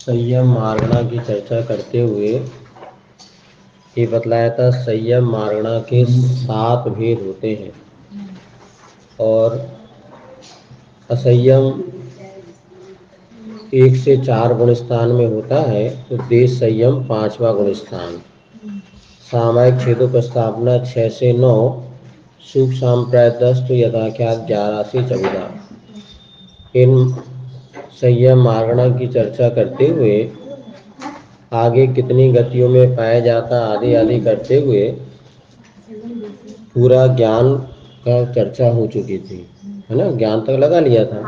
संयम मार्गणा की चर्चा करते हुए ये बतलाया था संयम मार्गणा के 7 भेद होते हैं और असंयम 1 से 4 गुण स्थान में होता है तो देश संयम 5वां गुण स्थान। सामायिक छेदोपस्थापना 6 से 9, शुभ सांप्राय 10 तो यथाख्यात 11 से 14। इन संयम मार्गणा की चर्चा करते हुए आगे कितनी गतियों में पाया जाता आदि आदि करते हुए पूरा ज्ञान का चर्चा हो चुकी थी, है ना। ज्ञान तक लगा लिया था।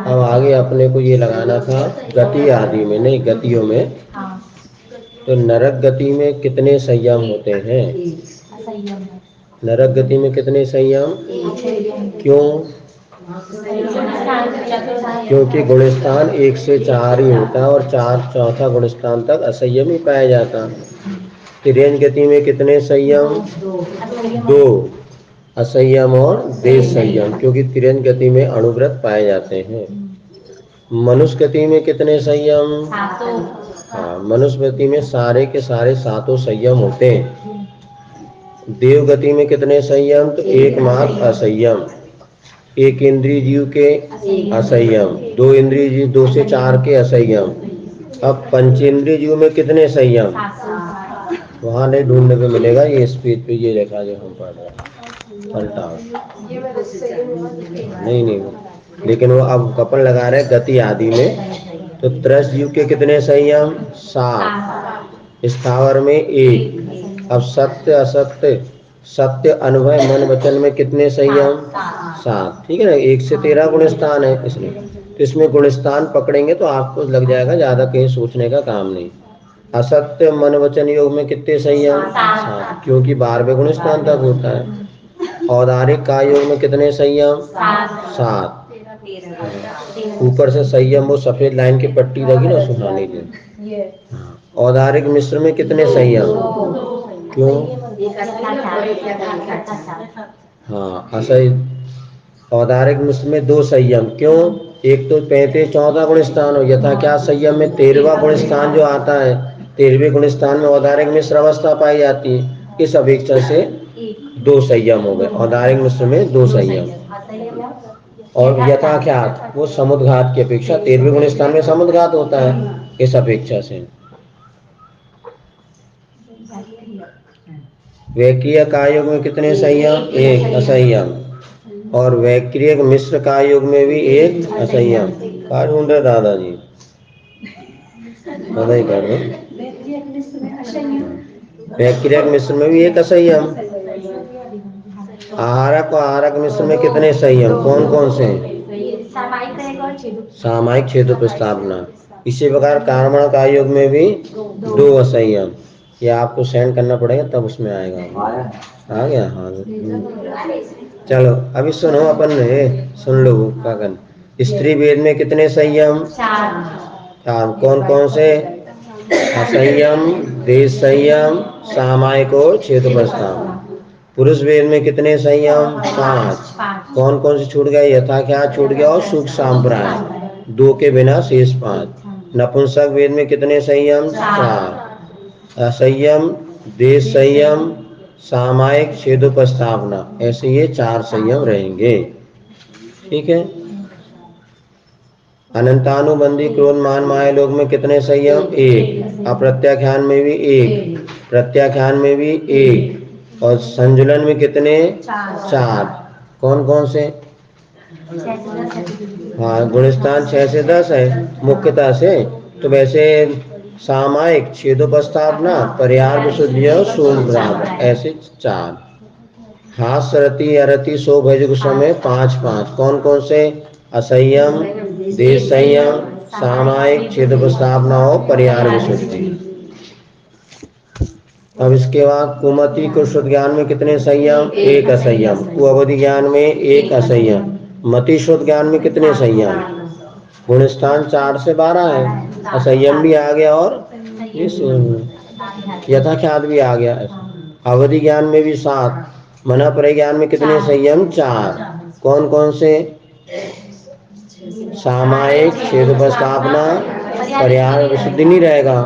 अब आगे अपने को ये लगाना था गति आदि में, नहीं गतियों में। तो नरक गति में कितने संयम होते हैं? नरक गति में कितने संयम? क्यों? क्योंकि गुणस्थान 1 से 4 ही होता है और 4 चौथा गुणस्थान तक असंयम ही पाया जाता। तिर्यंज गति में कितने संयम? 2 असंयम और देश संयम, क्योंकि तिर्यंज गति में अणुव्रत पाए जाते हैं। मनुष्य गति में कितने संयम? हाँ, मनुष्य गति में सारे के सारे 7 संयम होते हैं। देव गति में कितने संयम? तो एकमात्र असंयम। एक इंद्रिय जीव के असंयम, 2 इंद्रिय जीव 2 से 4 के असंयम। अब पंचेंद्रिय जीव में कितने संयम? वहां नहीं ढूंढने पे मिलेगा, ये इस पेज पे ये लिखा जो हम पढ़ रहे हैं पलटा। नहीं, लेकिन वो अब कपड़ लगा रहे गति आदि में। तो त्रस जीव के कितने संयम? 7। स्थावर में 1। अब सत्य असत्य, सत्य अनुभव मन वचन में कितने संयम? 7। ठीक है ना। 1 से 13 गुणस्थान है इसमें। तो इसमें गुणस्थान पकड़ेंगे तो आपको लग जाएगा, ज्यादा कहीं सोचने का काम नहीं। असत्य मन वचन योग में कितने संयम? 7, क्योंकि 12वें गुणस्थान तक होता है। औदारिक का योग में कितने संयम? 7। ऊपर से संयम वो सफेद लाइन की पट्टी लगी ना सुहानी की। औदारिक मिश्र में कितने संयम? क्यों? हाँ, असही औदारिक मिश्र में 2 संयम। क्यों? एक तो 35 14 गुण स्थान हो, यथा क्या संयम में 13वां गुण स्थान जो आता है, 13वें गुण स्थान में औदारिक मिश्र अवस्था पाई जाती है। इस अपेक्षा से 2 संयम हो गए। औदारिक मिश्र में 2 संयम। और यथाख्यात वो समुद्घात की अपेक्षा 13वें गुण स्थान में समुद्घात होता है, इस अपेक्षा से। वैक्रिय कायोग में कितने संयम? 1 असंयम। और वैक्रियक मिश्र कायोग में भी 1 असंयम। क्या ढूंढ रहे दादाजी? बधाई कर दो। वैक्रियक मिश्र में भी 1 असंयम। आहारक और आहारक मिश्र में कितने संयम? कौन कौन से? सामायिक छेदोपस्थापना। इसी प्रकार कार्बन का योग में भी 2 असंयम। ये आपको सेंड करना पड़ेगा तब उसमें आएगा। आ गया? हाँ। चलो अभी सुनो, अपन सुन लो क्या करना। स्त्री वेद में कितने संयम? 4। कौन कौन से? असंयम, देश संयम, सामायिक और छेदोपस्थापना। पुरुष वेद में कितने संयम? 5। कौन कौन से छूट गए? यथाख्यात छूट गया और सुख सांप्राय, 2 के बिना शेष 5। नपुंसक वेद में कितने संयम? 4। असंयम, देश संयम, सामायिक, छेदोपस्थापना, ऐसे ये 4 संयम रहेंगे। ठीक है। अनंतानुबंधी क्रोध मान माया लोग में कितने संयम? 1। अप्रत्याख्यान में भी 1, प्रत्याख्यान में भी 1, और संजुलन में कितने? 4। कौन कौन से? हाँ, गुणस्थान 6 से 10 है मुख्यतः से। तो वैसे सामायिक, छेदोपस्थापना, पर्याय विशुद्धि और शून्य, ऐसे 4। हास्य रति अरति सो भजुग समय 5-5। कौन कौन से? असंयम, देश संयम, सामायिक, छेदोपस्थापना और पर्याय विशुद्धि। अब इसके बाद कुमति को शुद्ध ज्ञान में कितने संयम? 1 असंयम। कुअवधि ज्ञान में 1 असंयम। मति शुद्ध ज्ञान में कितने संयम? गुणस्थान 4 से 12 है। असंयम भी आ गया और यथाख्यात भी आ गया। अवधि ज्ञान में भी 7। मना परिज्ञान में कितने संयम? 4। कौन कौन से? सामायिक, छेदोपस्थापना, पर्याय विशुद्धि नहीं रहेगा,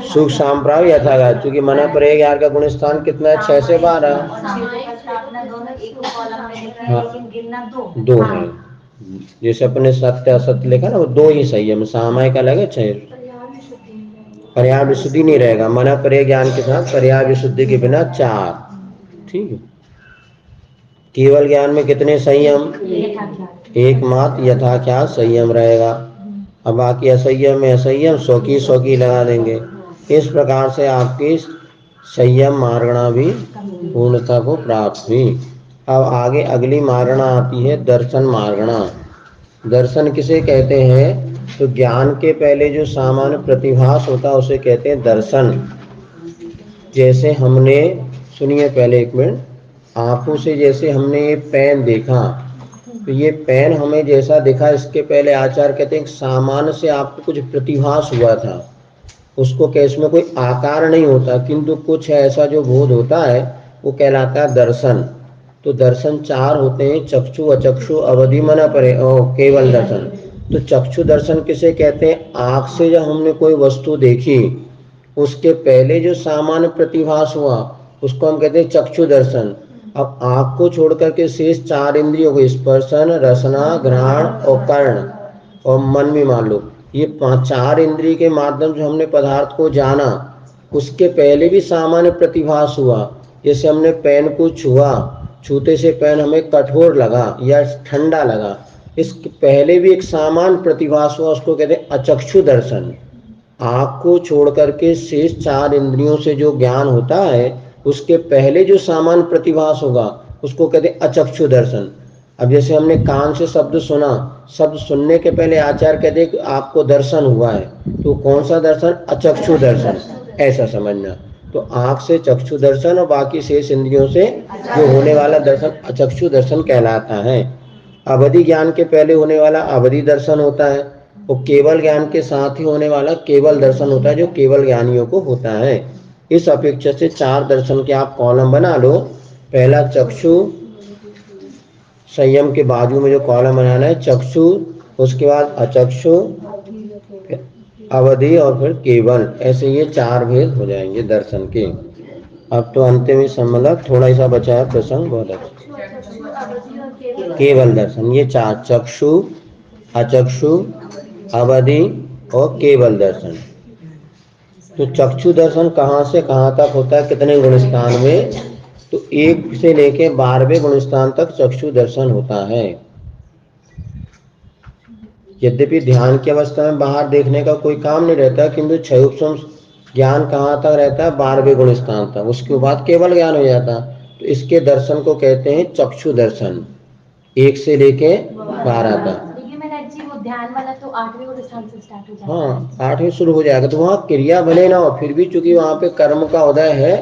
सुख सांप्राव यथागत, क्योंकि मना परेग यार का गुण स्थान कितना है, 6 से 12। दो है, जैसे अपने सत्य असत्य लिखा ना, वो 2 ही सही है, सामायिक अलग है 6। पर्याय विशुद्धि नहीं रहेगा, मना परे ज्ञान के साथ पर्याय विशुद्धि के बिना 4। ठीक है। केवल ज्ञान में कितने संयम, एकमात्र यथाख्यात संयम रहेगा। अब बाकी असंयम में असंयम 100 की लगा देंगे। इस प्रकार से आपकी संयम मार्गणा भी पूर्णता को प्राप्त हुई। अब आगे अगली मार्गणा आती है दर्शन मार्गणा। दर्शन किसे कहते हैं, तो ज्ञान के पहले जो सामान्य प्रतिभास होता है उसे कहते हैं दर्शन। जैसे हमने, सुनिए पहले एक मिनट, आंखों से जैसे हमने ये पेन देखा, तो ये पेन हमें जैसा दिखा, इसके पहले आचार्य कहते हैं सामान्य से आपको कुछ प्रतिभास हुआ था, उसको कैसे में कोई आकार नहीं होता, किंतु कुछ ऐसा जो बोध होता है वो कहलाता है दर्शन। तो दर्शन 4 होते हैं, चक्षु, अचक्षु, अवधि, मना परे और केवल दर्शन। तो चक्षु दर्शन किसे कहते हैं, आँख से जब हमने कोई वस्तु देखी उसके पहले जो सामान्य प्रतिभास हुआ उसको हम कहते हैं चक्षु दर्शन। अब आँख को छोड़ करके शेष 4 इंद्रियों को, स्पर्शन, रसना, घ्राण और कर्ण और मन भी मान लो, ये 4 इंद्रिय के माध्यम से हमने पदार्थ को जाना, उसके पहले भी सामान्य प्रतिभास हुआ। जैसे हमने पेन को छुआ, छूते से पेन हमें कठोर लगा या ठंडा लगा, इसके पहले भी एक सामान्य प्रतिभास हुआ, उसको कहते हैं अचक्षु दर्शन। आँख को छोड़ करके शेष 4 इंद्रियों से जो ज्ञान होता है उसके पहले जो सामान्य प्रतिभास होगा उसको कहते हैं अचक्षु दर्शन। अब जैसे हमने कान से शब्द सुना, शब्द सुनने के पहले आचार्य कहते हैं कि आपको दर्शन हुआ है, तो कौन सा दर्शन, अचक्षु दर्शन, ऐसा समझना। तो आँख से चक्षु दर्शन और बाकी शेष इंद्रियों से जो होने वाला दर्शन अचक्षु दर्शन कहलाता है। अवधि ज्ञान के पहले होने वाला अवधि दर्शन होता है, वो केवल ज्ञान के साथ ही होने वाला केवल दर्शन होता है, जो केवल ज्ञानियों को होता है। इस अपेक्षा से 4 दर्शन के आप कॉलम बना लो। पहला चक्षु, संयम के बाजू में जो कॉलम बनाना है चक्षु, उसके बाद अचक्षु, अवधि और फिर केवल, ऐसे ये 4 भेद हो जाएंगे दर्शन के। अब तो अंतिम ही सम्मलक थोड़ा सा बचा है प्रसंग, बहुत अच्छा। केवल दर्शन, ये 4, चक्षु, अचक्षु, अवधि और केवल दर्शन। तो चक्षु दर्शन कहाँ से कहाँ तक होता है, कितने गुण स्थान में, तो 1 से लेके 12वें गुण स्थान तक चक्षु दर्शन होता है। यद्यपि ध्यान की अवस्था में बाहर देखने का कोई काम नहीं रहता, किंतु क्षयोपम ज्ञान कहाँ तक रहता है, 12वें गुण स्थान तक, उसके बाद केवल ज्ञान हो जाता। तो इसके दर्शन को कहते हैं चक्षु दर्शन, 1 से लेके 12 तक। ध्यान वाला तो 8वें गुण स्थान से स्टार्ट हो जाएगा। हाँ, 8वें शुरू हो जाएगा, तो वहाँ क्रिया भले ना हो, फिर भी चूंकि वहाँ पे कर्म का उदय है,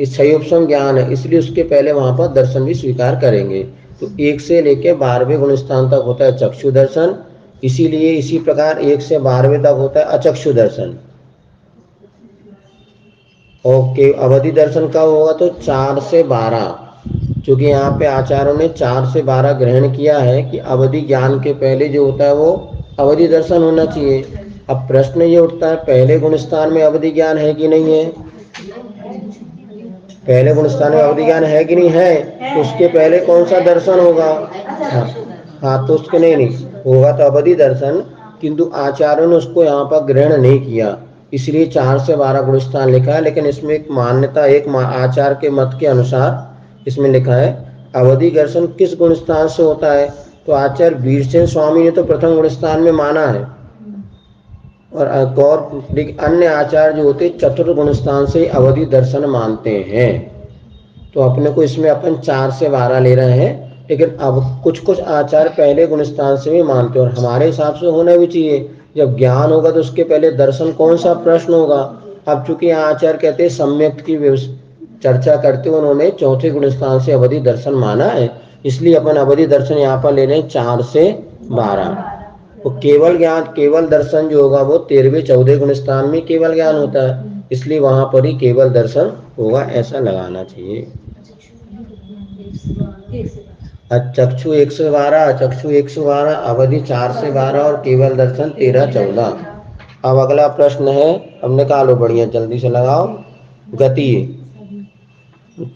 इस क्षयोपम ज्ञान है, इसलिए उसके पहले वहाँ पर दर्शन भी स्वीकार करेंगे। तो 1 से लेके 12वें गुण स्थान तक होता है चक्षु दर्शन, इसीलिए इसी प्रकार 1 से 12वें तक होता है अचक्षु दर्शन। ओके, अवधि दर्शन कब होगा, तो 4 से 12, क्योंकि यहाँ पे आचार्यों ने 4 से 12 ग्रहण किया है कि अवधि ज्ञान के पहले जो होता है वो अवधि दर्शन होना चाहिए। अब प्रश्न ये उठता है, पहले गुण स्थान में अवधि ज्ञान है कि नहीं है, पहले गुण स्थान में अवधि ज्ञान है कि नहीं है, तो उसके पहले कौन सा दर्शन होगा, हाँ तो उसके नहीं होगा तो अवधि दर्शन, किंतु आचार्यों ने उसको यहाँ पर ग्रहण नहीं किया, इसलिए 4 से 12 गुण स्थान लिखा है। लेकिन इसमें एक मान्यता, एक आचार्य के मत के अनुसार इसमें लिखा है अवधि दर्शन किस गुण स्थान से होता है, तो आचार्य वीरसेन स्वामी ने तो प्रथम गुण स्थान में माना है, और अन्य आचार्य जो होते चतुर्थ गुण स्थान से अवधि दर्शन मानते हैं। तो अपने को इसमें अपन 4 से 12 ले रहे हैं, लेकिन अब कुछ आचार्य पहले गुण स्थान से भी मानते हैं, और हमारे हिसाब से होना भी चाहिए। जब ज्ञान होगा तो उसके पहले दर्शन कौन सा प्रश्न होगा। अब चूंकि आचार्य कहते हैं सम्यक की चर्चा करते हुए उन्होंने चौथे गुण स्थान से अवधि दर्शन माना है, इसलिए अपन अवधि दर्शन यहाँ पर ले रहे हैं 4 से 12। तो केवल ज्ञान, केवल दर्शन जो होगा वो 13वें 14 गुण स्थान में केवल ज्ञान होता है, इसलिए वहां पर ही केवल दर्शन होगा, ऐसा लगाना चाहिए। चक्षु 112, चक्षु 112, अवधि 4 से 12 और केवल दर्शन 13 14। अब अगला प्रश्न है, अब निकालो, बढ़िया जल्दी से लगाओ। गति,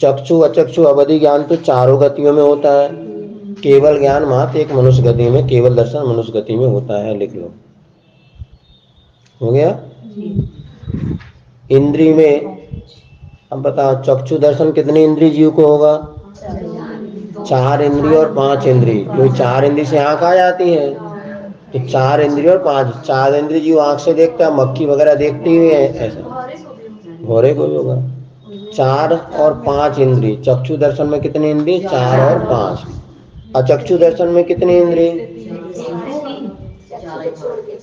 चक्षु अचक्षु अवधि ज्ञान तो चारों गतियों में होता है, केवल ज्ञान मात्र एक मनुष्य गति में, केवल दर्शन मनुष्य गति में होता है। लिख लो, हो गया। इंद्रिय में, अब बताओ चक्षु दर्शन कितने इंद्रिय जीव को होगा? 4 इंद्रिय और 5 इंद्रिय, क्योंकि 4 इंद्रिय से आंख आ जाती है, तो 4 इंद्रिय और 5, 4 इंद्रिय जीव आंख से देखता है, मक्खी वगैरह देखती हुई है, ऐसा घोड़े को भी होगा। 4 और 5 इंद्रिय, चक्षु दर्शन में कितने इंद्रिय? 4 और 5। अचक्षु दर्शन में कितने इंद्रिय?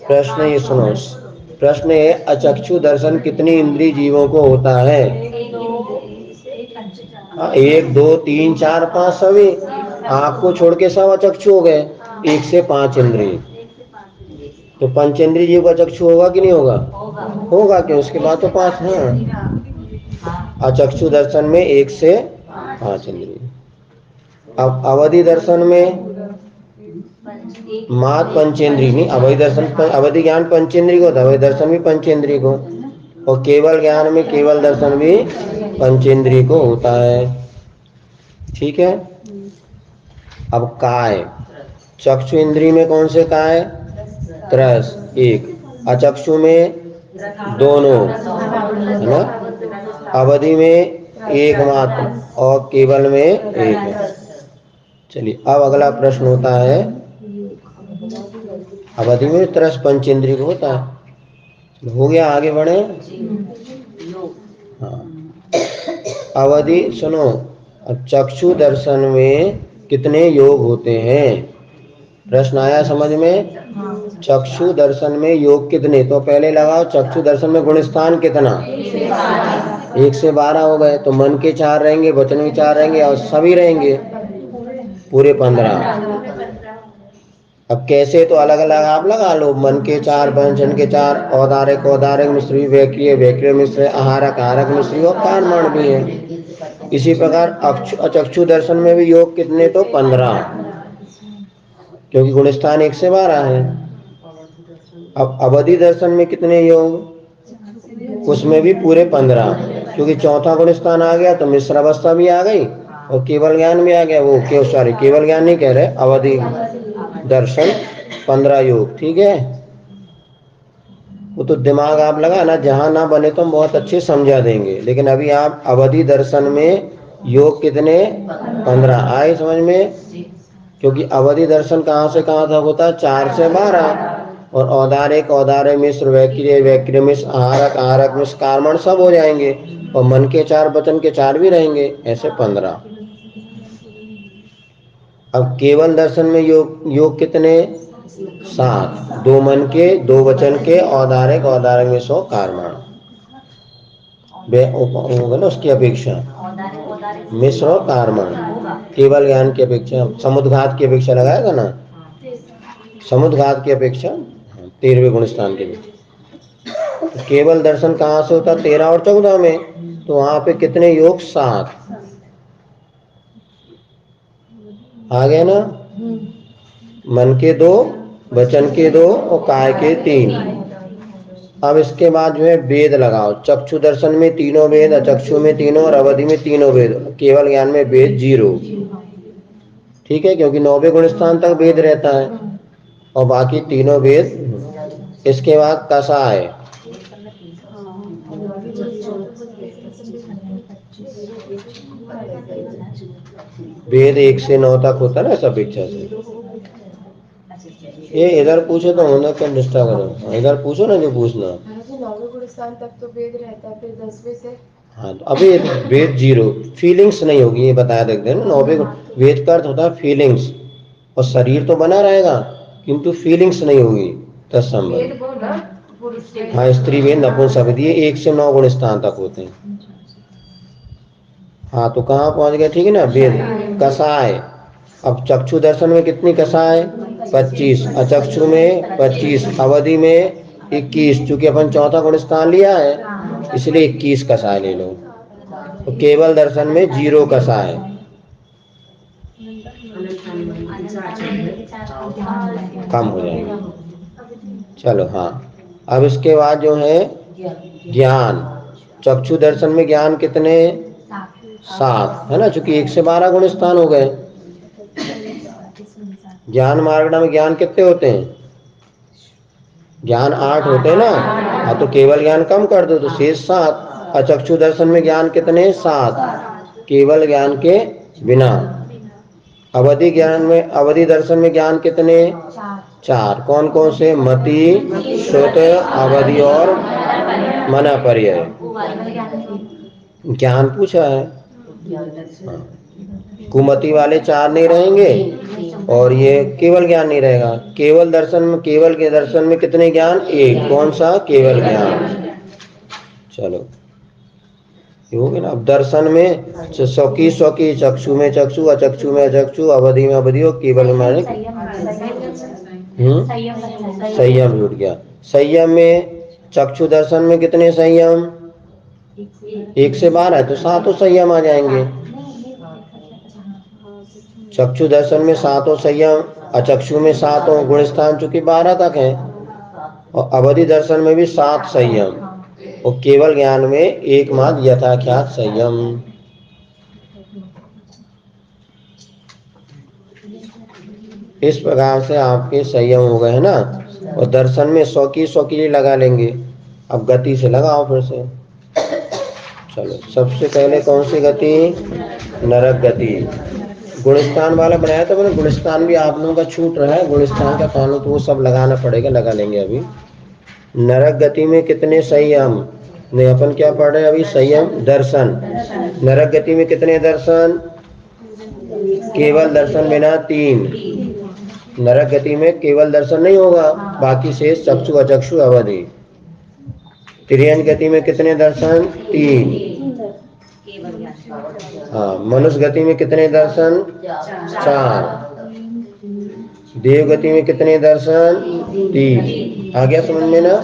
प्रश्न ये सुनो, प्रश्न है अचक्षु दर्शन कितनी इंद्रिय जीवों को होता है? 1 2 3 4 5 सभी, आँख को छोड़ के सब अचक्षु हो गए। 1 से 5 इंद्रिय, तो पंचेंद्रिय जीव का चक्षु होगा कि नहीं होगा? होगा, क्यों? उसके बाद तो 5 है। अचक्षु दर्शन में 1 से 5 इंद्रिय। अब अवधि दर्शन में मात पंचेंद्रिय नहीं, अवधि दर्शन, अवधि ज्ञान पंचेंद्रिय को, अवधि दर्शन भी पंचेंद्रिय को, और केवल ज्ञान में केवल दर्शन भी पंचेंद्रिय को होता है। ठीक है। अब काय, चक्षु इंद्रिय में कौन से काय? त्रस, 1, अचक्षु में दोनों, है ना, अवधि में 1 मात्र और केवल में 1 है। चलिए, अब अगला प्रश्न होता है, अवधि में त्रस पंचेंद्रिय को होता है। हो गया, आगे बढ़े। हाँ, अवधि सुनो, चक्षु दर्शन में कितने योग होते हैं? प्रश्न आया समझ में? चक्षु दर्शन में योग कितने? तो पहले लगाओ, चक्षु दर्शन में गुण स्थान कितना? 1 से 12 हो गए, तो मन के 4 रहेंगे, वचन के 4 रहेंगे, और सभी रहेंगे पूरे 15। अब कैसे, तो अलग अलग आप लगा लो, मन के 4, वचन के 4, औदारिक औदारिक मिश्री, वैक्रिय वैक्रिय मिश्र, आहारक आहारक मिश्री, और कारणमाण भी है। इसी प्रकार अचक्षु दर्शन में भी योग कितने? तो 15, क्योंकि गुणस्थान 1 से 12 है। अब अवधि दर्शन में कितने योग? उसमें भी पूरे 15, क्योंकि चौथा गुणस्थान आ गया तो मिश्र अवस्था भी आ गई और केवल ज्ञान भी आ गया। वो सॉरी, केवल ज्ञान नहीं कह रहे, अवधि दर्शन 15 योग। ठीक है, वो तो दिमाग आप लगाना, जहां ना बने तो हम बहुत अच्छे समझा देंगे, लेकिन अभी आप अवधि दर्शन में योग कितने? 15 आए समझ में? क्योंकि अवधि दर्शन कहाँ से कहाँ तक होता है? 4 से 12, और औदारिक औदारिक मिश्र, वैक्रिय वैक्रिय मिश्र, आहारक आहारक मिश्र, कारणमाण सब हो जाएंगे, और मन के 4, वचन के 4 भी रहेंगे, ऐसे 15। अब केवल दर्शन में योग कितने? 7, 2 मन के, 2 वचन के, औदारिक औदारिक में 100 कारणमाण होगा ना, उसकी अपेक्षा मिश्र और कारणमाण केवल ज्ञान की अपेक्षा, समुद्घात की अपेक्षा लगाएगा ना, समुद्घात की अपेक्षा 13वें गुणस्थान के लिए। केवल दर्शन कहाँ से होता? 13 और 14 में, तो वहां पे कितने योग? 7 आ गए ना। मन के 2, वचन के 2, और काय के 3। अब इसके बाद जो है वेद लगाओ, चक्षु दर्शन में तीनों वेद, अचक्षु में तीनों, और अवधि में तीनों वेद, केवल ज्ञान में वेद 0। ठीक है, क्योंकि 9वें गुणस्थान तक वेद रहता है और बाकी तीनों वेद। इसके बाद कसाय, वेद 1 से 9 तक होता है ना सब इच्छा से। ये इधर पूछो तो उन्हें क्या डिस्टर्ब करो, इधर पूछो ना जो पूछना। 9वें गुणस्थान तक तो वेद रहता है, फिर 10वें से। हाँ, तो अभी वेद 0, फीलिंग्स नहीं होगी, ये बताया देखते हैं ना। 9वें वेद का अर्थ होता है फीलिंग्स, और शरीर तो बना रहेगा किंतु फीलिंग्स नहीं होगी तत्संबंध। हाँ, स्त्री वेद नपुंसक, ये 1 से 9 गुण स्थान तक होते हैं। हाँ, तो कहाँ पहुंच गए? ठीक है ना, वेद। कसाय, अब चक्षु दर्शन में कितनी कसाय? 25, अचक्षु में 25, अवधि में 21, चूंकि अपन चौथा गुण स्थान लिया है इसलिए 21 कसाय ले लो। तो केवल दर्शन में 0 कसाय, कम हो जाएंगे। चलो, हाँ, अब इसके बाद जो है ज्ञान। चक्षु दर्शन में ज्ञान कितने? 7 है ना, चूंकि 1 से 12 गुण स्थान हो गए। ज्ञान मार्गणा में ज्ञान कितने होते हैं? ज्ञान 8 होते हैं ना। हाँ, तो केवल ज्ञान कम कर दो तो शेष 7। अचक्षु दर्शन में ज्ञान कितने? 7 केवल ज्ञान के बिना। अवधि ज्ञान में, अवधि दर्शन में ज्ञान कितने? 4। कौन कौन से? मति, श्रुत, अवधि और मनपर्यय। ज्ञान पूछा है। हाँ। कुमति वाले 4 नहीं रहेंगे और ये केवल ज्ञान नहीं रहेगा। केवल दर्शन में, केवल के दर्शन में कितने ज्ञान? 1। कौन सा? केवल ज्ञान। चलो हो गया ना। अब दर्शन में स्वकी स्वकी, चक्षु में चक्षु, अचक्षु में अचक्षु, अवधि में अवधि और केवल में संयम जुट गया। संयम में चक्षु दर्शन में कितने संयम? 1 से 12 है तो 7 संयम आ जाएंगे। चक्षु दर्शन में 7 संयम, अचक्षु में 7 गुण स्थान चूंकि 12 तक है, और अवधि दर्शन में भी 7 संयम, और केवल ज्ञान में एकमात्र यथाख्यात संयम। इस प्रकार से आपके संयम हो गए है ना। और दर्शन में 100 की 100 के लिए लगा लेंगे। अब गति से लगाओ फिर से। चलो सबसे पहले कौन सी गति? नरक गति। गुणस्थान वाला बनाया था मैंने, गुणस्थान भी आप लोगों का छूट रहा है। गुणस्थान का कानून तो वो सब लगाना पड़ेगा, लगा लेंगे अभी। नरक गति में कितने संयम? नहीं, अपन क्या पढ़ रहे हैं अभी? संयम दर्शन। नरक गति में कितने दर्शन? केवल दर्शन बिना 3। नरक गति में केवल दर्शन नहीं होगा, बाकी शेष चक्षु अचक्षु अवधि। तिर्यन गति में कितने दर्शन? 3। हाँ, मनुष्य गति में कितने दर्शन? 4। देव गति में कितने दर्शन? 3। आ गया समझ में ना?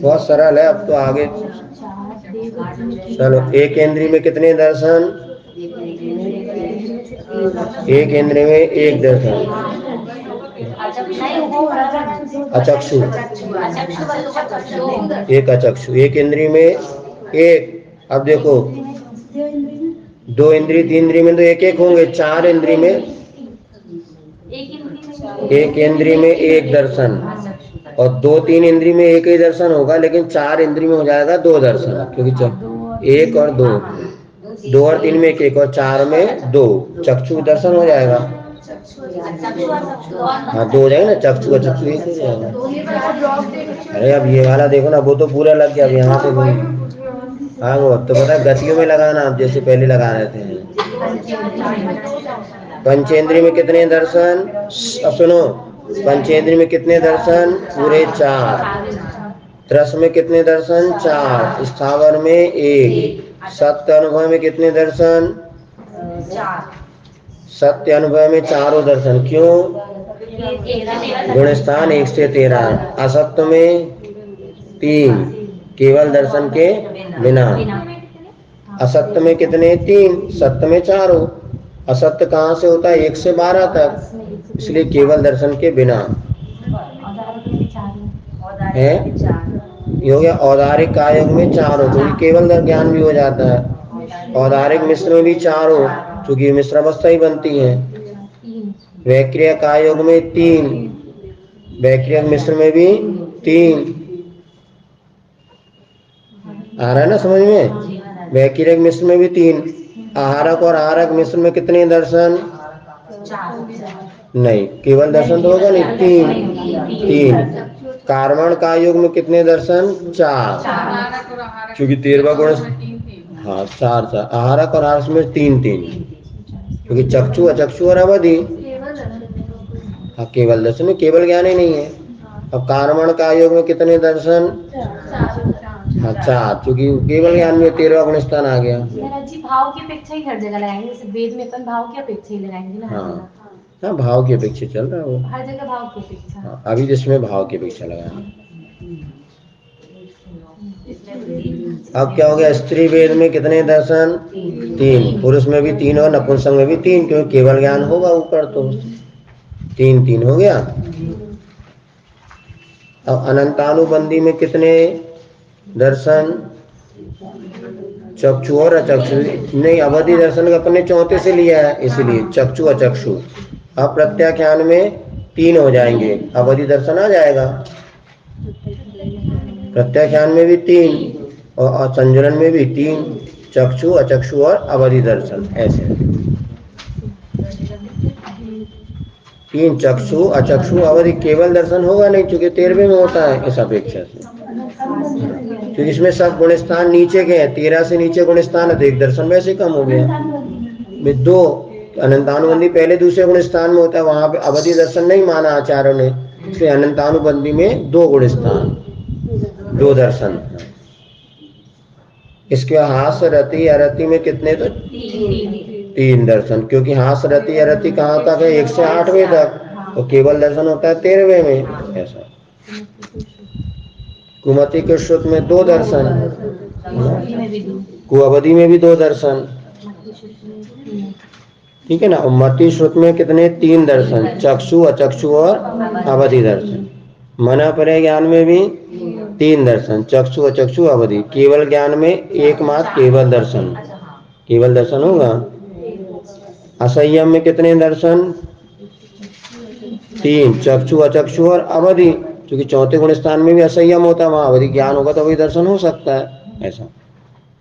बहुत सरल है। अब तो आगे चलो। एक इंद्रिय में कितने दर्शन? एक इंद्रिय में 1 दर्शन। अचक्षु, एक अचक्षु। एक इंद्रिय में 1। अब देखो 2 इंद्रिय 3 इंद्रिय में तो 1 होंगे। 4 इंद्रिय में, एक इंद्रिय में 1 दर्शन, और 2-3 इंद्रिय में 1 ही दर्शन होगा, लेकिन 4 इंद्रिय में हो जाएगा 2 दर्शन, क्योंकि 1 और 2, 2 और 3 में 1 और 4 में 2 चक्षु दर्शन हो जाएगा। हाँ, 2 हो जाएगा ना, चक्षु का चक्षु 1 हो जाएगा। अरे अब ये वाला देखो ना, वो तो पूरा लग गया। अब यहाँ पे हाँ, वो तो पता है गतियों में लगाना, आप जैसे पहले लगा रहे थे। पंचेंद्रिय में कितने दर्शन? अब सुनो, पंचेंद्रिय में कितने दर्शन? पूरे 4। त्रस में कितने दर्शन? 4। स्थावर में 1। सत्य अनुभव में कितने दर्शन? 4। सत्य अनुभव में 4 दर्शन। क्यों? गुणस्थान 1 से 13। असत्य में 3 केवल दर्शन के बिना। असत्य में कितने? 3। सत्य में 4 हो। असत्य कहाँ से होता है? 1 से 12 तक, इसलिए केवल दर्शन के बिना है। ये हो गया। औदारिक कायोग में 4 हो, क्योंकि केवल ज्ञान भी हो जाता है। औदारिक मिश्र में भी 4 हो, क्योंकि मिश्रावस्था ही बनती है। वैक्रिय कायोग में 3, वैक्रिय मिश्र में भी 3। आ रहा है ना समझ में? वैक्रिय मिश्र में भी 3। आहारक और आहारक मिश्र में कितने दर्शन? नहीं, केवल दर्शन तो होगा नहीं, 3। कार्बन का योग में कितने दर्शन? 4, क्योंकि 13वां गुण। हाँ, 4 आहारक और आहारक में 3, क्योंकि चक्षु अचक्षु और अवधि। हाँ, केवल दर्शन में केवल ज्ञान ही नहीं है। अब कार्बन का योग में कितने दर्शन? हाँ, 4, क्योंकि केवल ज्ञान में 13वां गुण स्थान आ गया। जी भाव की अपेक्षा ही हर जगह लगाएंगे, जैसे वेद में अपन भाव की अपेक्षा ही लगाएंगे ना। हाँ, भाव की अपेक्षा चल रहा है वो, हर जगह भाव की अपेक्षा। हाँ, अभी जिसमें भाव की अपेक्षा लगाना। अब क्या हो गया? स्त्री वेद में कितने दर्शन? 3। पुरुष में भी 3 और नपुंसक में भी 3, क्योंकि केवल ज्ञान होगा ऊपर तो 3 हो गया। अब अनंतानुबंधी में कितने दर्शन? चक्षु और अचक्षु नहीं, अवधि दर्शन का अपने चौथे से लिया है इसलिए चक्षु अचक्षु। अब प्रत्याख्यान में 3 हो जाएंगे, अवधि दर्शन आ जाएगा। प्रत्याख्यान में भी 3 और संजुलन में भी 3, चक्षु अचक्षु और अवधि दर्शन, ऐसे 3 चक्षु अचक्षु अवधि। केवल दर्शन होगा नहीं, क्योंकि 13वें में होता है इस अपेक्षा से, क्योंकि इसमें सब गुण स्थान नीचे के हैं। 13 से नीचे गुण स्थान है तो एक दर्शन वैसे कम हो गया। 2 अनंतानुबंधी पहले दूसरे गुण स्थान में होता है, वहां पे अवधि दर्शन नहीं माना आचार्यों ने, इसलिए अनंतानुबंधी में 2 गुण स्थान, 2 दर्शन। इसके हास रति अरति में कितने? तो 3 दर्शन, क्योंकि हास रति अरति कहाँ तक है? 1 से 8वें तक, और केवल दर्शन होता है 13वें में। ऐसा कुमति के श्रुत में 2 दर्शन, कुअवधि में भी 2 दर्शन, ठीक है ना। और मति श्रुत में कितने? 3 दर्शन, चक्षु अचक्षु और अवधि दर्शन। मना परे ज्ञान में भी 3 दर्शन, चक्षु अचक्षु अवधि। केवल ज्ञान में एकमात्र केवल दर्शन, केवल दर्शन होगा। असंयम में कितने दर्शन? 3, चक्षु अचक्षु और अवधि, क्योंकि चौथे गुण स्थान में भी असंयम होता है, वहां अवधि ज्ञान होगा तो वही दर्शन हो सकता है। ऐसा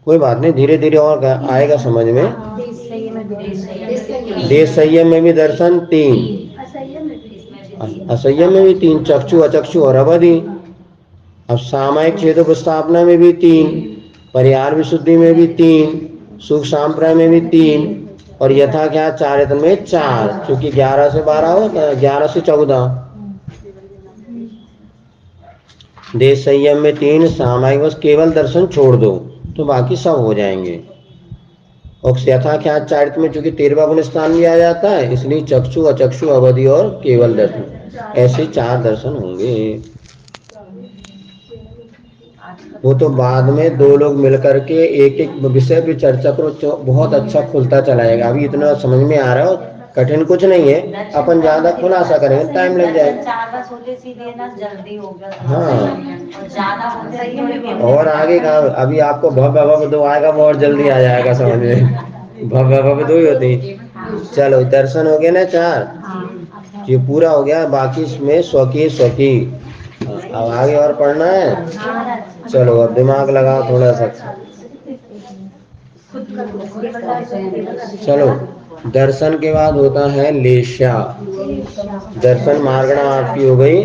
कोई बात नहीं, धीरे धीरे और आएगा समझ में। देश संयम में भी दर्शन 3, असंयम में भी 3, चक्षु अचक्षु और अवधि। अब सामायिक छेदोपस्थापना में भी 3, परिहार विशुद्धि में भी 3, सुख सांप्रदाय में भी 3, और यथा क्या चारित्र में 4, क्योंकि 11 से 12 होता है, 11 से 14। देश संयम में 3, सामायिक बस केवल दर्शन छोड़ दो तो बाकी सब हो जाएंगे। और यथा क्या चारित्र में चूंकि 13वां गुण स्थान भी आ जाता है, इसलिए चक्षु अचक्षु अवधि और केवल दर्शन, ऐसे 4 दर्शन होंगे। वो तो बाद में 2 लोग मिलकर के एक एक विषय पे चर्चा करो, बहुत अच्छा खुलता चला जाएगा। अभी इतना समझ में आ रहा है, कठिन कुछ नहीं है, अपन ज्यादा खुलासा करेंगे टाइम लग जाएगा। 4 बस होते सीधे ना, जल्दी हो गया। हाँ, ज्यादा होते और आगे का अभी आपको भव्य भव्य 2 आएगा, वो और जल्दी आ जाएगा समझ में। भव्य भव्य 2 ही होती। चलो दर्शन हो गए ना 4, ये पूरा हो गया। बाकी इसमें स्वकीय स्वकीय, अब आगे और पढ़ना है। चलो अब दिमाग लगाओ थोड़ा सा। चलो दर्शन के बाद होता है लेश्या। दर्शन मार्गणा आपकी हो गई,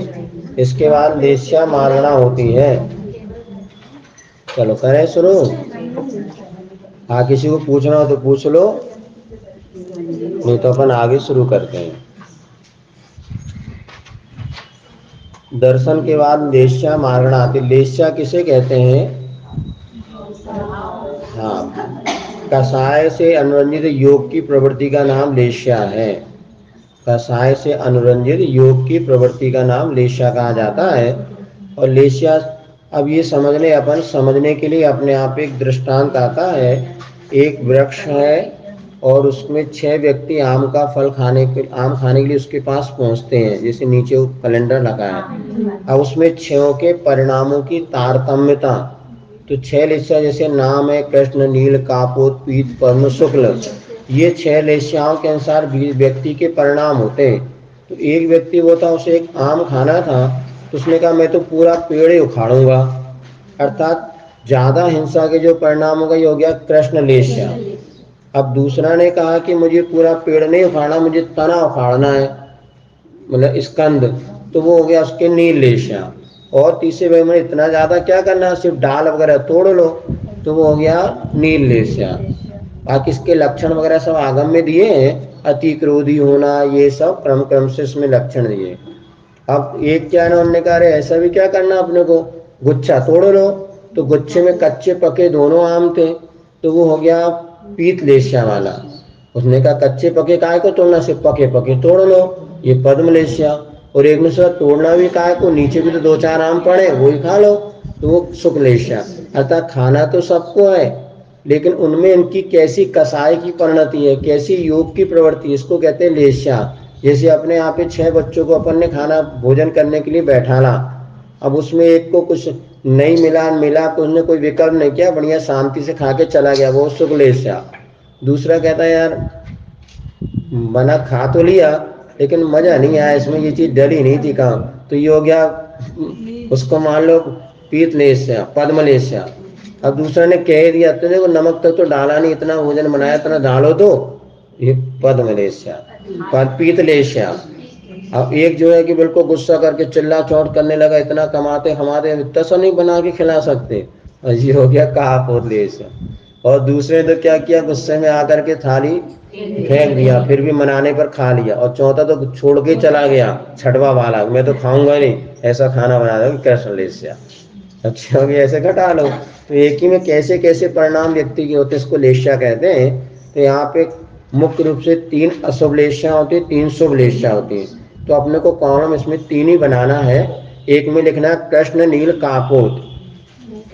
इसके बाद लेश्या मार्गणा होती है। चलो करें शुरू। हाँ, किसी को पूछना हो तो पूछ लो, नहीं तो अपन आगे शुरू करते हैं। दर्शन के बाद लेश्या मार्गणा आती। लेश्या किसे कहते हैं? हाँ, कसाय से अनुरंजित योग की प्रवृत्ति का नाम लेश्या है। कसाय से अनुरंजित योग की प्रवृत्ति का नाम लेश्या कहा जाता है। और लेश्या, अब ये समझने के लिए अपने आप एक दृष्टांत आता है। एक वृक्ष है और उसमें 6 व्यक्ति आम खाने के लिए उसके पास पहुंचते हैं, जैसे नीचे कैलेंडर लगा है। अब उसमें 6 के परिणामों की तारतम्यता, तो 6 लेश्या जैसे नाम है कृष्ण, नील, कापोत, पीत, पद्म, शुक्ल, ये 6 लेश्याओं के अनुसार व्यक्ति के परिणाम होते हैं। तो एक व्यक्ति वो था, उसे एक आम खाना था, तो उसने कहा मैं तो पूरा पेड़ ही उखाड़ूंगा, अर्थात ज्यादा हिंसा के जो परिणाम होगा ये हो गया कृष्ण लेश्या। अब दूसरा ने कहा कि मुझे पूरा पेड़ नहीं उखाड़ना, मुझे तना उखाड़ना है, मतलब स्कंद, तो वो हो गया उसके नील लेश्या। और तीसरे भाई में इतना ज्यादा क्या करना, सिर्फ डाल वगैरह तोड़ लो, तो वो हो गया नील लेश्या। बाकी इसके लक्षण वगैरह सब आगम में दिए हैं, अति क्रोधी होना, ये सब क्रम से इसमें लक्षण दिए। अब एक क्या है, उन्होंने कहा ऐसा भी क्या करना अपने को, गुच्छा तोड़ लो, तो गुच्छे में कच्चे पके दोनों आम थे, तो वो हो गया पीत लेश्या वाला। उसने कहा कच्चे पके काय को तोड़ना, सिर्फ पके पके तोड़ लो, ये पद्म लेश्या। और एक ने तोड़ना भी काय को, नीचे भी तो 2-4 आम पड़े, वही खा लो, तो वो सुख लेश्या। अर्थात खाना तो सबको है, लेकिन उनमें इनकी कैसी कसाय की परिणति है, कैसी योग की प्रवृत्ति, इसको कहते हैं लेश्या। जैसे अपने यहाँ पे 6 बच्चों को अपन ने खाना भोजन करने के लिए बैठाना, अब उसमें एक को कुछ नहीं मिला तो उसने कोई विकल्प नहीं किया, बढ़िया शांति से खा के चला गया, वो सुख लेस्या। दूसरा कहता है यार बना खा तो लिया लेकिन मजा नहीं आया, इसमें ये चीज डली नहीं थी कहाँ, तो ये हो गया उसको मान लो पीत लेस्या, पद्म लेस्या। अब दूसरा ने कह दिया तो देखो नमक तक तो डाला नहीं, इतना भोजन बनाया इतना डालो, तो ये पद्म लेस्या, पीत लेस्या। अब एक जो है कि बिल्कुल गुस्सा करके चिल्ला चौट करने लगा, इतना कमाते खमाते इतना सा नहीं बना के खिला सकते, और ये हो गया कहा लेस्या। और दूसरे ने तो क्या किया, गुस्से में आकर के थाली फेंक दिया, फिर भी मनाने पर खा लिया। और चौथा तो छोड़ के चला गया, छठवा वाला मैं तो खाऊंगा नहीं, ऐसा खाना बना दो कृष्ण लेस्या। अच्छा हो गया, ऐसे घटा लो। तो एक ही में कैसे कैसे परिणाम व्यक्ति के होते हैं, इसको लेस्या कहते हैं। तो यहाँ पे मुख्य रूप से 3 अशुभ लेस्या होती है, 3 शुभ लेस्या होती है। तो अपने को कॉलम इसमें 3 ही बनाना है। एक में लिखना है कृष्ण नील कापोत,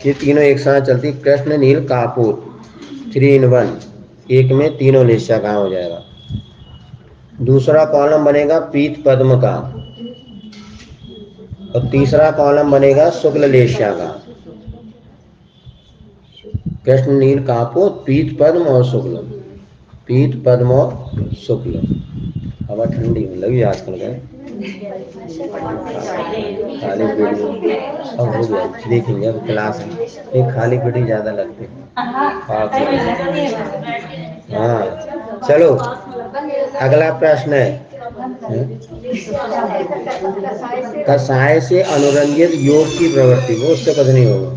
ये तीनों एक साथ चलती, कृष्ण नील कापोत 3 in 1, एक में तीनों लेस्या का हो जाएगा। दूसरा कॉलम बनेगा पीत पद्म का, और तीसरा कॉलम बनेगा शुक्ल लेस्या का। कृष्ण नील कापोत, पीत पद्म और शुक्ल, पीत पद्म और शुक्ल। हवा ठंडी होने लगी आजकल का, खाली पीढ़ी अब हो गया, देखेंगे अब क्लास में एक खाली पीढ़ी ज्यादा लगती है। हाँ चलो अगला प्रश्न है, कसाय से अनुरंजित योग की प्रवृत्ति, वो उससे कुछ नहीं होगा।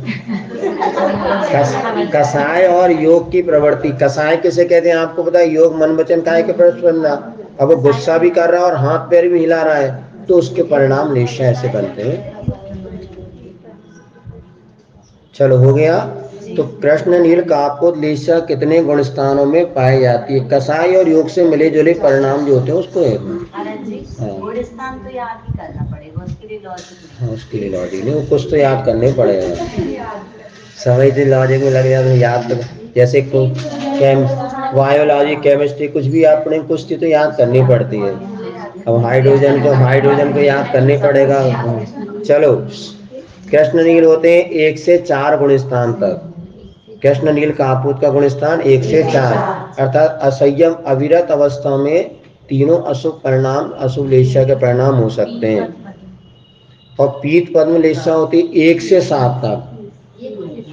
कसाय और योग की प्रवृत्ति, कसाय किसे कहते हैं आपको पता है, योग मन वचन काया के प्रतिस्पर्धा। अब वो गुस्सा भी कर रहा है और हाथ पैर भी हिला रहा है, तो उसके परिणाम लेस्या ऐसे बनते हैं। चलो हो गया। तो कृष्ण नील कापोत लेस्या कितने गुण स्थानों में पाई जाती है, कसाय और योग से मिले जुले परिणाम जो होते हैं उसको गुण स्थान तो याद ही करना पड़ेगा, उसके लिए लॉजिक। हाँ उसके लिए लॉजिक नहीं, वो कुछ तो याद करने पड़ेगा, समझ लॉजिक में लग जाए तो याद तो, जैसे बायोलॉजी केमिस्ट्री कुछ भी आपने कुछ तो याद करनी पड़ती है। अब हाइड्रोजन को याद करने पड़ेगा। चलो कृष्ण नील होते हैं 1 से 4 गुण स्थान तक। कृष्ण नील कापोत का गुण स्थान 1 से 4, अर्थात असंयम अविरत अवस्था में तीनों अशुभ परिणाम, अशुभ लेस्या के परिणाम हो सकते हैं। और पीत पद्म लेस्या होती 1 से 7 तक।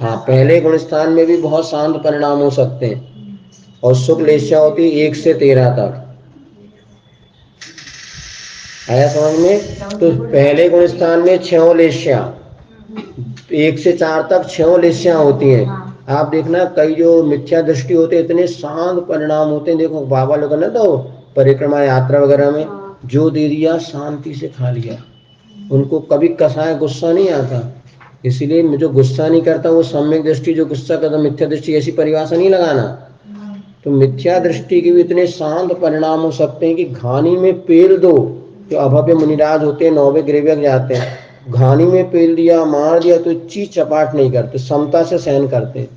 हाँ पहले गुण स्थान में भी बहुत शांत परिणाम हो सकते हैं। और शुक्ल लेस्या होती 1 से 13 तक। आया समझ में? तो पहले गुण स्थान में 6 लेस्या, 1 से 4 तक 6 लेस्या होती हैं। आप देखना कई जो मिथ्या दृष्टि होते हैं इतने शांत परिणाम होते हैं। देखो बाबा लोग ना तो परिक्रमा यात्रा वगैरह में जो दे दिया शांति से खा लिया, उनको कभी कसाय गुस्सा नहीं आता। इसीलिए जो गुस्सा नहीं करता वो सम्यक दृष्टि, जो गुस्सा करता मिथ्या दृष्टि, ऐसी परिभाषा नहीं लगाना। तो मिथ्या दृष्टि के भी इतने शांत परिणाम हो सकते हैं कि घानी में पेल दो, जो अभव्य मुनिराज होते हैं 9वें ग्रेवियक जाते हैं, घानी में पेल दिया मार दिया तो चीज चपाट नहीं करते, समता से सहन करते हैं,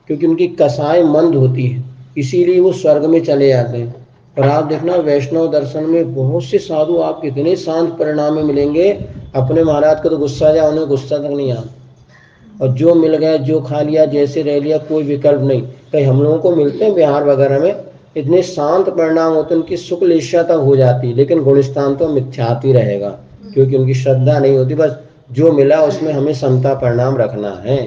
क्योंकि उनकी कसाय मंद होती है, इसीलिए वो स्वर्ग में चले जाते हैं। और आप देखना वैष्णव दर्शन में बहुत से साधु आपको इतने शांत परिणाम में मिलेंगे, अपने महाराज का तो गुस्सा जाए उन्हें गुस्सा तक नहीं आता, और जो मिल गया जो खा लिया जैसे रह लिया कोई विकल्प नहीं। कहीं हम लोगों को मिलते हैं बिहार वगैरह में इतने शांत परिणाम होते हैं, उनकी शुक्ल लेस्या तक हो जाती है, लेकिन गुणस्थान तो मिथ्यात ही रहेगा, क्योंकि उनकी श्रद्धा नहीं होती। बस जो मिला उसमें हमें समता परिणाम रखना है।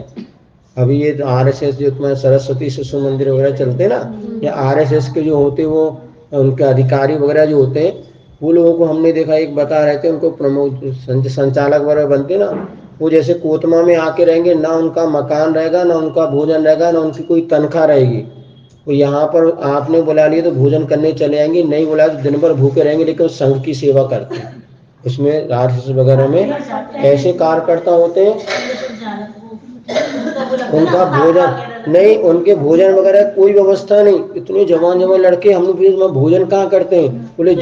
अभी ये RSS जो तुम्हारे सरस्वती शिशु मंदिर वगैरह चलते हैं ना, या RSS के जो होते वो उनके अधिकारी वगैरह जो होते हैं, वो लोगों को हमने देखा, एक बता रहे थे उनको प्रमोद संचालक वगैरह बनते ना, वो जैसे कोतमा में आके रहेंगे, ना उनका मकान रहेगा, ना उनका भोजन रहेगा, ना उनकी कोई तनख्वाह रहेगी। वो यहाँ पर आपने बुला लिया तो भोजन करने चले आएंगे, नहीं बुलाया तो दिन भर भूखे रहेंगे, लेकिन वो संघ की सेवा करते हैं। उसमें RSS वगैरह में ऐसे कार्यकर्ता होते हैं, उनका भोजन नहीं, उनके भोजन वगैरह कोई व्यवस्था नहीं। इतने जवान लड़के, हम लोग भोजन कहाँ करते हैं? बोले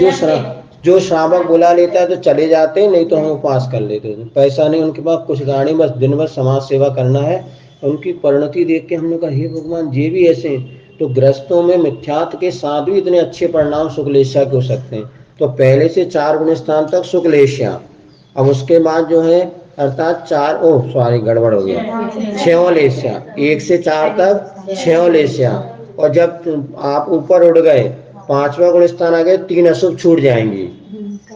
जो श्रावक बुला लेता है तो चले जाते हैं, नहीं तो हम उपवास कर लेते हैं। पैसा नहीं उनके पास, कुछ गाड़ी, बस दिन भर समाज सेवा करना है। उनकी परिणति देख के हमने कहा हे भगवान, ये भी ऐसे हैं। तो ग्रस्तों में मिथ्यात्व के साथ भी इतने अच्छे परिणाम शुक्ल लेस्या के हो सकते हैं। तो पहले से 4 गुण स्थान तक शुक्ल लेस्या। अब उसके बाद जो है अर्थात 4, ओह सॉरी गड़बड़ हो गया, 6 लेस्या, 1 से 4 तक 6 लेस्या। और जब आप ऊपर उड़ गए 5वां गुण स्थान आ गए 3 अशुभ छूट जाएंगी।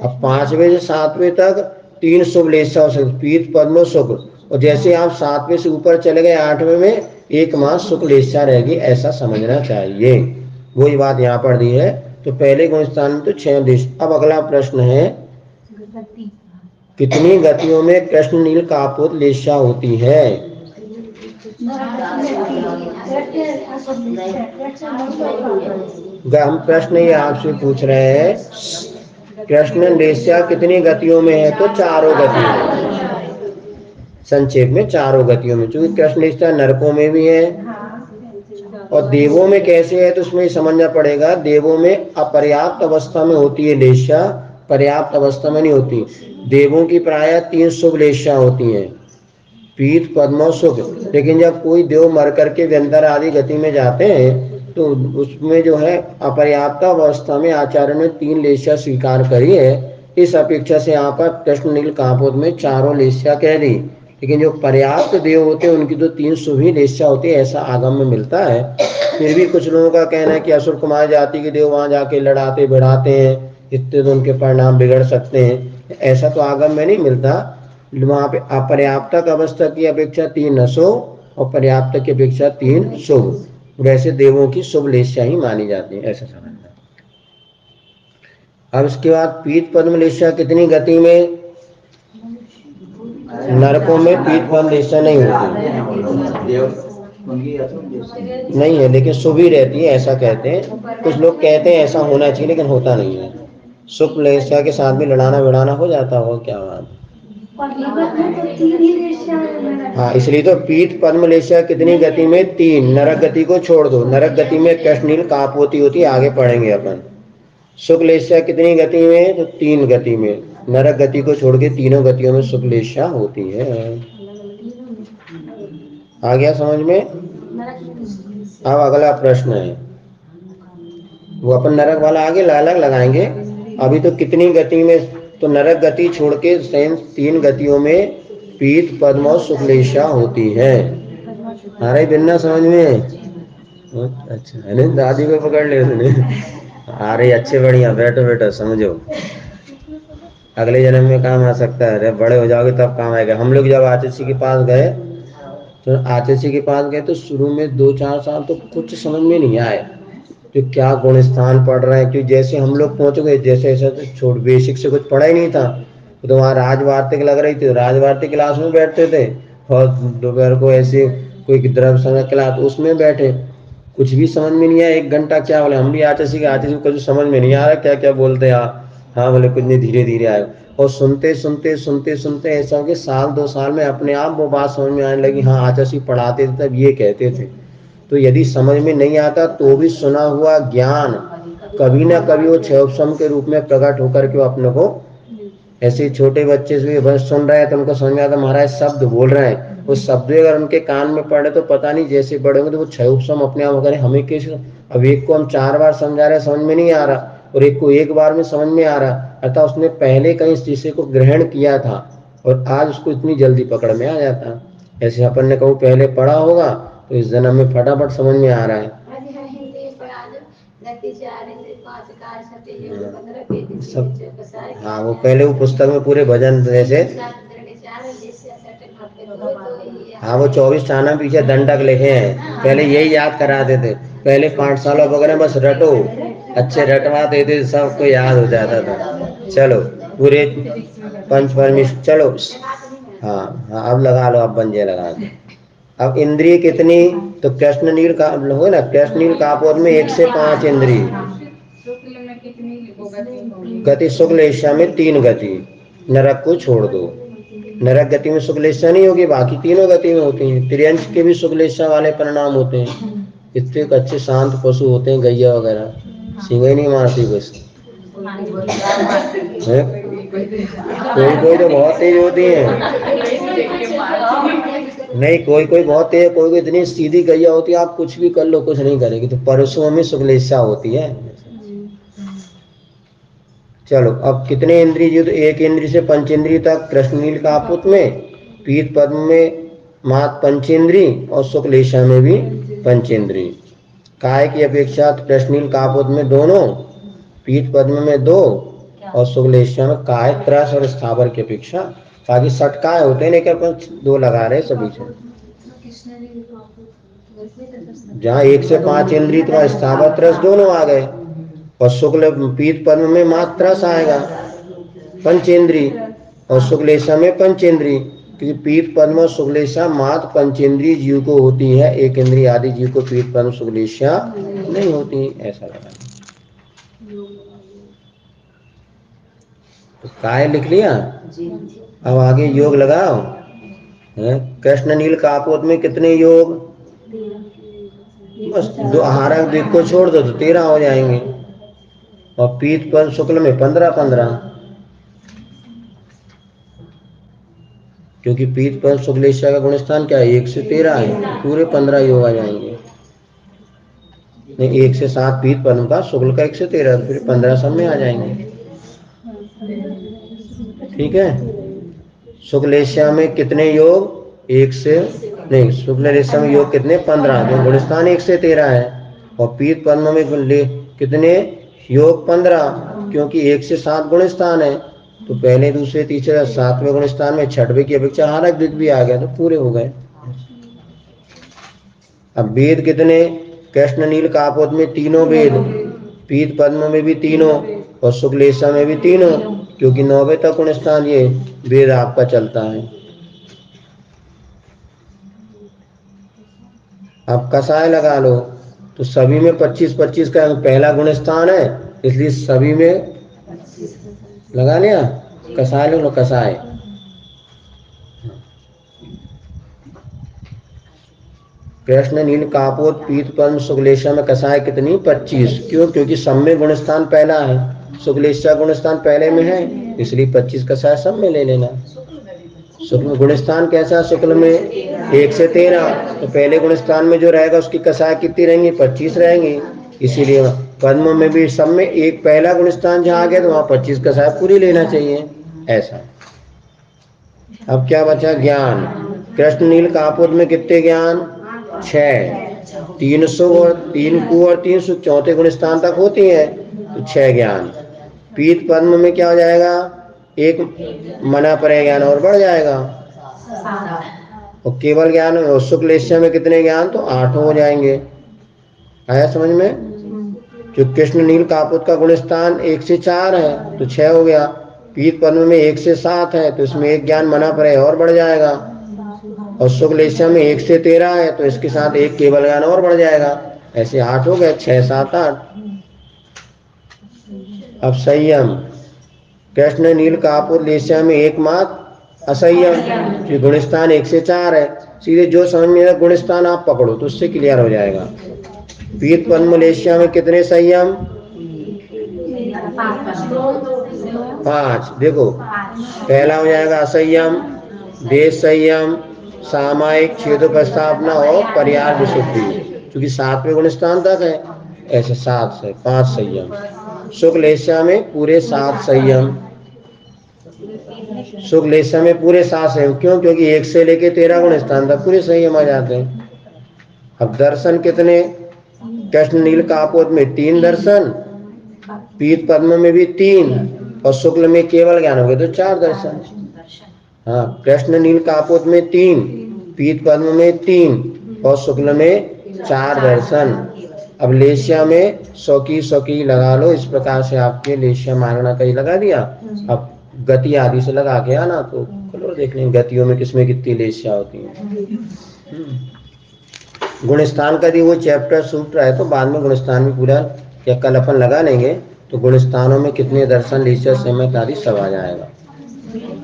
अब 5वें से 7वें तक 3 शुभ लेस्या हो सकते, पीत पद्म शुक्र। और जैसे आप 7वें से ऊपर चले गए 8वें में 1 मास शुक्ल लेस्या रहेगी, ऐसा समझना चाहिए। वही बात यहाँ पर दी है। तो पहले गुण स्थान में तो 6 लेश। अब अगला प्रश्न है, कितनी गतियों में कृष्ण नील कापोत लेस्या होती है? हम प्रश्न ये आपसे पूछ रहे हैं, कृष्ण लेस्या कितनी गतियों में है? तो 4 गतियों में, संक्षेप में 4 गतियों में। क्योंकि कृष्ण लेस्या नरकों में भी है और देवों में कैसे है तो उसमें समझना पड़ेगा। देवों में अपर्याप्त अवस्था में होती है लेस्या, पर्याप्त अवस्था में नहीं होती। देवों की प्रायः 3 शुभ लेस्या होती हैं, पीत पद्म सुख। लेकिन जब कोई देव मर करके व्यंतर आदि गति में जाते हैं तो उसमें जो है अपर्याप्त अवस्था में आचार्य ने 3 लेस्या स्वीकार करी है। इस अपेक्षा से यहाँ पर कृष्ण नील कापोत में 4 लेस्या कह दी। लेकिन जो पर्याप्त देव होते हैं उनकी तो 3 शुभ ही लेस्या होती है, ऐसा आगम में मिलता है। फिर भी कुछ लोगों का कहना है कि असुर कुमार जाति के देव वहां जाके लड़ाते भिड़ाते हैं, इतने तो उनके परिणाम बिगड़ सकते हैं, ऐसा तो आगम में नहीं मिलता। वहां पे अपर्याप्तक अवस्था की अपेक्षा 3 अशुभ और पर्याप्त की अपेक्षा 3 शुभ। वैसे देवों की शुभ लेस्या ही मानी जाती है, ऐसा समझना। अब इसके बाद पीत पद्म लेस्या कितनी गति में? नरकों में पीत पद्म लेस्या नहीं होती, नहीं है, लेकिन शुभ ही रहती है, ऐसा कहते हैं। कुछ लोग कहते हैं ऐसा होना चाहिए लेकिन होता नहीं है। शुभ लेस्या के साथ भी लड़ाना भिड़ाना हो जाता हो, क्या बात। हाँ, इसलिए तो पीत पद्म लेस्या कितनी गति में? 3। नरक गति को छोड़ दो, नरक गति में कृष्ण नील कापोती होती है, आगे पढ़ेंगे अपन। शुक्ल लेस्या कितनी गति में? तो 3 गति में। नरक गति को छोड़ के तीनों गतियों में शुक्ल लेस्या होती है। आ गया समझ में? अब अगला प्रश्न है, वो अपन नरक वाला आगे अलग लगाएंगे। अभी तो कितनी गति में? तो नरक गति छोड़ के 3 गतियों में पीत पद्म और शुक्ल लेस्या होती है। आ रही बिन्ना समझ में? अच्छा है ना, दादी को पकड़ ले उसने। आ रही, अच्छे, बढ़िया, बैठो बैठो समझो, अगले जन्म में काम आ सकता है। अरे बड़े हो जाओगे तब काम आएगा। हम लोग जब आचार्य के पास गए तो आचार्य के पास गए तो शुरू में 2-4 साल तो कुछ समझ में नहीं आए तो क्या गुण स्थान पढ़ रहे हैं। क्योंकि जैसे हम लोग पहुंच गए, जैसे ऐसा तो छोट बेसिक से कुछ पढ़ा ही नहीं था। तो वहाँ राजवार्तिक लग रही थी, राजवार्तिक क्लास में बैठते थे और दोपहर को ऐसे कोई द्रव्य संग्रह क्लास उसमें बैठे, कुछ भी समझ में नहीं आया। 1 घंटा क्या बोले, हम भी आचार्य को कुछ समझ में नहीं आ रहा क्या क्या बोलते हैं। हाँ बोले कुछ नहीं, धीरे धीरे आए। और सुनते सुनते सुनते सुनते ऐसा हो कि 1-2 साल में अपने आप वो बात समझ में आने लगी। हाँ आचार्य पढ़ाते थे तब ये कहते थे। तो यदि समझ में नहीं आता तो भी सुना हुआ ज्ञान कभी ना कभी वो क्षयोपशम के रूप में प्रकट होकर के अपने को, ऐसे छोटे बच्चे से बस सुन रहे हैं तो उनको समझ में आता महाराज शब्द बोल रहे हैं, वो शब्द अगर उनके कान में पड़े तो पता नहीं जैसे पढ़ेंगे तो वो क्षयोपशम अपने आप अगर हमें कैसे। अब एक को हम 4 बार समझा रहे हैं समझ में नहीं आ रहा और एक को 1 बार में समझ में आ रहा, अर्थात उसने पहले कहीं इस चीज को ग्रहण किया था और आज उसको इतनी जल्दी पकड़ में आ जाता। ऐसे अपन ने कहूँ पहले पढ़ा होगा तो इस जन्म में फटाफट समझ में आ रहा है। सब, हाँ वो पहले वो पुस्तक में पूरे भजन जैसे, हाँ वो 24 चाना पीछे दंडक लिखे हैं, पहले यही याद कराते थे। पहले पाठशाला वगैरह बस रटो, अच्छे रटवा देते, सबको याद हो जाता था। चलो पूरे पंच परमेश्वर, चलो हाँ हाँ अब लगा लो, अब बंजे लगा दो। अब इंद्रिय कितनी? तो कृष्ण नील का हो ना, कृष्ण नील कापोत में 1 से 5 इंद्रिय। गति शुक्ल लेस्या में 3 गति, नरक को छोड़ दो। नरक गति में शुक्ल लेस्या नहीं होगी, बाकी तीनों गति में होती हैं। त्रियंश के भी शुक्ल लेस्या वाले परिणाम होते हैं। इतने अच्छे शांत पशु होते हैं, गैया वगैरह, सींगे नहीं मारती बस। कोई कोई तो बहुत तेज होती है, नहीं कोई कोई बहुत तेज, कोई कोई इतनी सीधी गैया होती है आप कुछ भी कर लो कुछ नहीं करेगी। तो पशुओं में शुक्ल लेस्या होती है। चलो अब कितने इंद्रिय? तो 1 इंद्रिय से 5 इंद्रिय तक कृष्ण नील कापोत में पीत पद्म में मात पंचेंद्री और शुक्लेशा में भी पंचेंद्री। काय की अपेक्षा कृष्णनील कापोत में दोनों, पीत पद्म में दो और शुक्लेशा में काय त्रस और स्थावर की अपेक्षा। बाकी सटकाय होते हैं लेकिन अपन दो लगा रहे सभी से। जहाँ 1 से 5 इंद्रिय तो स्थावर त्रस दोनों आ गए और शुक्ल पीत पद्म में मात्र त्रस आएगा पंचेंद्री और शुक्लेशा में पंचेंद्री, क्योंकि पीत पद्म और शुक्लेशा मात्र पंचेंद्रीय जीव को होती है, एक इंद्रिय आदि जीव को पीत पद्म शुक्लेशा नहीं होती। ऐसा लगा तो काय लिख लिया। अब आगे योग लगाओ। कृष्ण नील कापोत में कितने योग, बस दो आहारक दिक को छोड़ दो तो 13 हो जाएंगे और पीत पद्म शुक्ल में 15-15, क्योंकि पीत पद्म शुक्लेशा का गुणस्थान क्या है 1 से 13 है, पूरे 15 योग आ जाएंगे। नहीं 1 से 7 पीत पद्म का, शुक्ल का 1 से 13, फिर 15 सब में आ जाएंगे। ठीक है। शुक्लेशा में कितने योग, 1 से नहीं, शुक्लेशा में योग कितने 15, जो गुणस्थान 1 से 13 है और पीत पद्म में कितने योग 15, क्योंकि 1 से 7 गुणस्थान है तो पहले दूसरे तीसरे 7वें गुणस्थान में 6वें की अपेक्षा हारक दिक भी आ गया तो पूरे हो गए। अब वेद कितने, कृष्ण नील कापोत में तीनों वेद, पीत पद्म में भी तीनों और शुक्लेशा में भी तीनों, क्योंकि 9वें तक गुणस्थान ये वेद आपका चलता है। अब कसाय लगा लो तो सभी में 25-25 का पहला गुणस्थान है, इसलिए सभी में लगा लिया। कसाय लो कसाय। कृष्ण नील कापोत पीत पद्म शुक्लेशा में कसाय कितनी 25, क्यों, क्योंकि सब में गुणस्थान पहला है, शुक्लेशा गुणस्थान पहले में है, इसलिए 25 कसाय सब में ले लेना। शुक्ल गुणस्थान कैसा, शुक्ल में 1 से 13, तो पहले गुणस्थान में जो रहेगा उसकी कसाय कितनी रहेंगी 25 रहेंगी, इसीलिए पद्म में भी सब में एक पहला गुणस्थान जहाँ आ गया तो वहाँ 25 कसाय पूरी लेना चाहिए। ऐसा। अब क्या बचा, ज्ञान। कृष्ण नील कापोत में कितने ज्ञान, 6, 300 और 3 कु और 300 चौथे गुणस्थान तक होती है तो 6 ज्ञान। पीत पद्म में क्या हो जाएगा, 1 मना परे ज्ञान और बढ़ जाएगा और केवल ज्ञान। और शुक्लेशा में कितने ज्ञान, तो 8 हो जाएंगे। आया समझ में। जो कृष्ण नील कापोत का गुणस्थान 1 से 4 है तो 6 हो गया, पीत पद्म में 1 से 7 है तो इसमें 1 ज्ञान मना परे और बढ़ जाएगा और शुक्लेशा में 1 से 13 है तो इसके साथ 1 केवल ज्ञान और बढ़ जाएगा। ऐसे 8 हो गए, 6, 7, 8। अब संयम। कृष्ण नील कापोत लेशा में 1 मात्र असंयम, जो गुणस्थान 1 से 4 है, सीधे जो समझ में गुणस्थान आप पकड़ो तो उससे क्लियर हो जाएगा। पीत पद्म लेशा में कितने संयम, 5। देखो पहला हो जाएगा असंयम, देश संयम, सामायिक छेदोपस्थापना और पर्याय विशुद्धि, क्योंकि 7वें गुणस्थान तक है, ऐसे 7 से 5 संयम। शुक्लेशा में पूरे 7 संयम, शुक्लेशा में पूरे 7 संयम, क्यों, क्योंकि 1 से लेके 13 गुणस्थान तक पूरे संयम आ जाते हैं। अब दर्शन कितने, कृष्ण नील कापोत में 3 दर्शन, पीत पद्म में भी 3 और शुक्ल में केवल ज्ञान हो गए तो 4 दर्शन। हाँ, कृष्ण नील कापोत में 3, पीत पद्म में 3 और शुक्ल में 4 दर्शन। अब लेशिया में 100 लगा लो। इस प्रकार से आपके लेशिया मारना कहीं लगा दिया। अब गति आदि से लगा के आना तो चलो देख लेंगे गतियों में किसमें कितनी लेशिया होती है। गुणस्थान का भी वो चैप्टर सूत्र है तो बाद में गुणस्थान भी पूरा या कल अपन लगा लेंगे तो गुणस्थानों में कितने दर्शन लेशिया समय आदि सब आ जाएगा।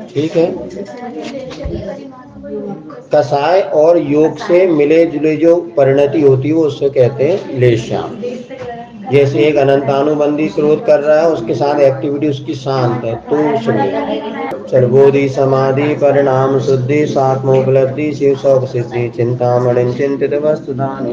ठीक है। कसाय और योग से मिले जुले जो परिणति होती है वो उससे कहते हैं लेशा। जैसे एक अनंतानुबंधी क्रोध कर रहा है, उसके साथ एक्टिविटी उसकी शांत है तो सुनिए। सर्वोधि समाधि परिणाम शुद्धि स्वात्मोपलब्धि शिव शौक सिद्धि चिंतामणि चिंतित वस्तुदान।